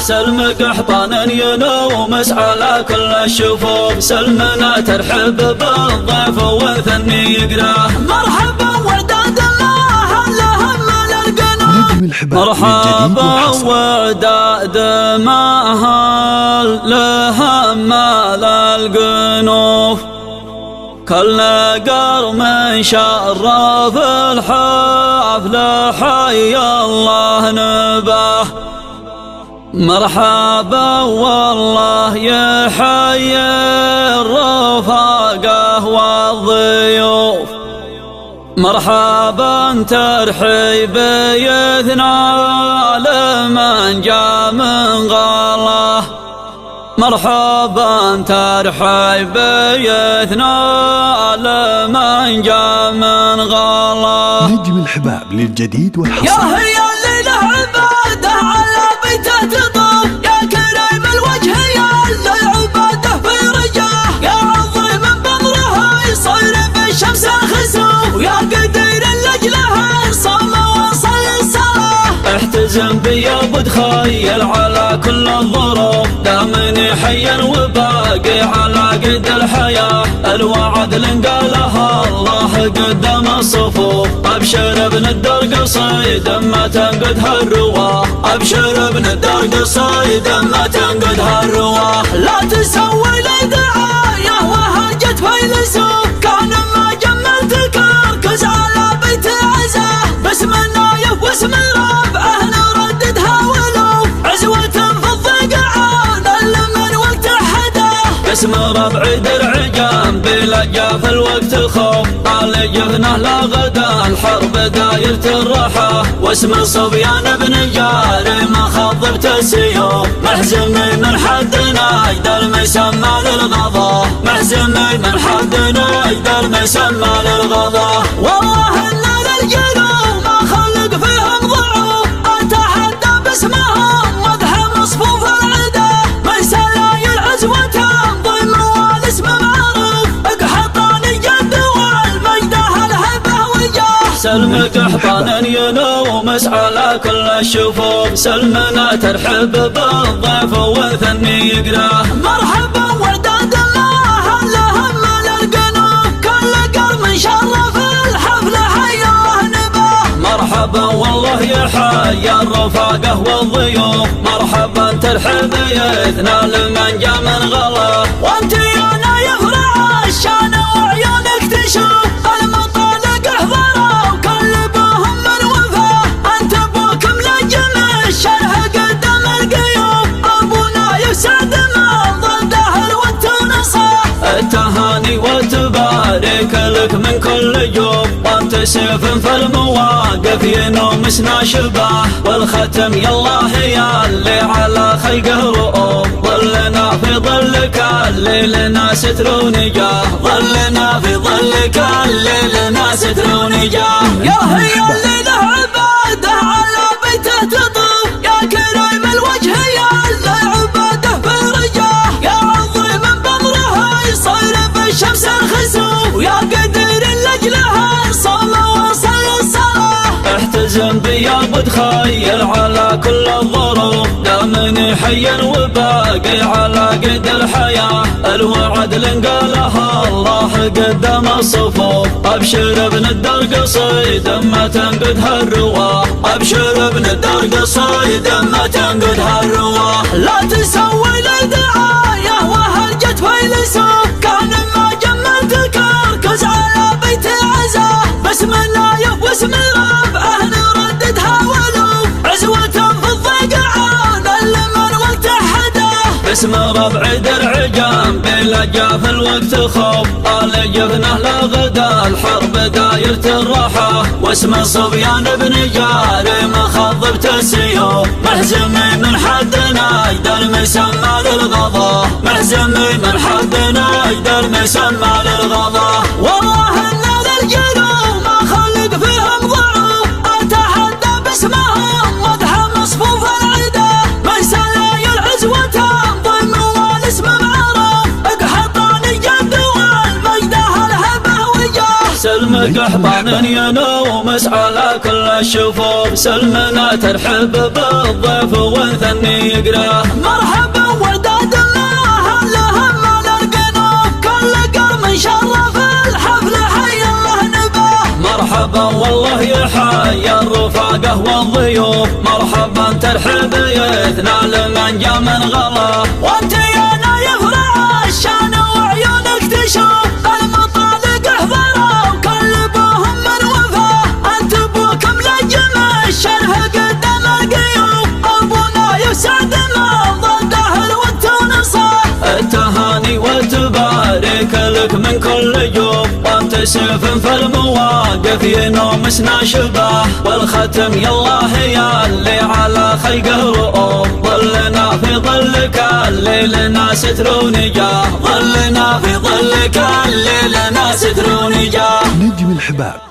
سلم قحطانا ينومس على كل الشفوف، سلمنا ترحب بالضيف وثني يقراه. مرحبا وداد الله لهم للقنوف، مرحبا وداد مهل لهم للقنوف. كل قرم شرف الحفل حي الله نباه. مرحبا والله يحيي الرفاقه والضيوف، مرحبا ترحيب يثنى لمن جاء من غله، مرحبا ترحيب يثنى لمن جاء من غله. نجم الحباب للجديد والحصري. يا هي الليلة عباده على بيته تطوف، يا كريم الوجه يا اللي عباده في رجاه، يا عظيم بمره يصير بالشمس الخسوف، ويا قدير لأجله صلى وصلى الصلاة. احتزم بي ابو تخيل على كل الظروف، دامني حيا وباقي على قد الحياة. الوعد لنقالها الله قدام الصفوف، ابشر ابن الدرق صيد ما تنقدها الرواه، ابشر ابن الدرق صيد ما تنقدها الرواه. لا تسوي لي دعايه وهجت فيلسوف، كان ما جملتك اركز على بيت عزاه، باسم النايف واسم ربعه نرددها ولوف، عزوة في الضيقعان اللي من وقت حداه. باسم ربع درع جنبي لجا في الوقت خوف، طال جفنه لا غدا الحرب دايرة الرحى، واسم صبيان بن جاري ما خضبت السيوف، محزمي من حدنا يدر مسمى للغضا، محزمي من حدنا يدر مسمى للغضا. والله ان للجنوب ما خلق فيهم ضعوف، اتحدى باسمهم مدح مصفوف العدا، من سلايل عزوة ضم والاسم معروف، اقحطاني جد والمجده الهبه وجاه. سلم قحطانا ينومس على كل الشفوف، سلمنا ترحب بالضيف وثني يقراه. مرحبا وداد الله لهم للقنوف، كل قرم شرف الحفل حي الله نباه. مرحبا والله يحيي الرفاقه والضيوف، مرحبا ترحب يثنى لمن جاء من غله، وانت يا نايف رعى الشان وعيونك تشوف، المطالق احضروا وكلبوهم من وفاه، انت ابوك ملجم الشرح قدام القيوف، ابو نايف سعد من ضده الود ونصاه. التهاني وتبارك لك من كل جوف، وانت سيف في المواقف ينومسنا شباه، والختم يا الله يا اللي على خلقه رؤوف، ظلنا في ظلك اللي لنا ستر ونجاه، ظلنا في ظلك اللي لنا ستر ونجاه. يا هي الليلة عباده على بيته تطوف، يا كريم الوجه يا اللي عباده في رجاه، يا عظيم بمره يصير بالشمس الخسوف، ويا قدير لأجله صلى وصلى الصلاة. احتزم بي ابو تخيل على كل الظروف، دامني حيا وباقي على قد الحياة. الوعد لنقالها الله قدام الصفوف، ابشر ابن الدرق صيد ما تنقدها الرواه، ابشر ابن الدرق صيد ما تنقدها الرواه. لا تسوي لي دعايه وهجت فيلسوف، كان ما جملتك اركز على بيت عزاه، باسم النايف واسم ربعه نرددها ولوف، عزوة في الضيقعان اللي من وقت حداه. باسم ربع درع جنبي لجا في الوقت خوف، طال جفنه لا غدا الحرب دايرة الرحى، واسم صبيان بن جاري ما خضبت السيوف، محزمي من حدنا يدر مسمى للغضا، محزمي من حدنا يدر مسمى للغضا. والله ان للجنوب ما خلق فيهم ضعوف، اتحدى باسمهم مدح مصفوف العدا، من سلايل عزوة ضم والاسم معروف، اقحطاني جد والمجده الهبه وجاه. سلم قحطان ينومس على كل الشفوف، سلمنا ترحب بالضيف وثني يقراه. مرحبا وداد الله لهم على القنوف، كل قرم شرف الحفل حي الله نباه. مرحبا والله يحيي الرفاقه والضيوف، مرحبا ترحب يثنى لمن جا من غلا. وانت يا نايف الشان وعيونك تشوف، المطالق احضروا وكلبوهم من وفاه. انت ابوك ملجم الشرف قدام القيوب، ابونا يسعد من ضد اهل والتونصاه. التهاني والتبارك لك من كل جوف، وامتسف في المواقف ينومسنا شباه. والختم يالله يا اللي على خلقه رؤوف، ظلنا في ظلك الليل لنا ستر ونجاه. ظلنا في ظلك الليل لنا ستر ونجاه. نجم الحباب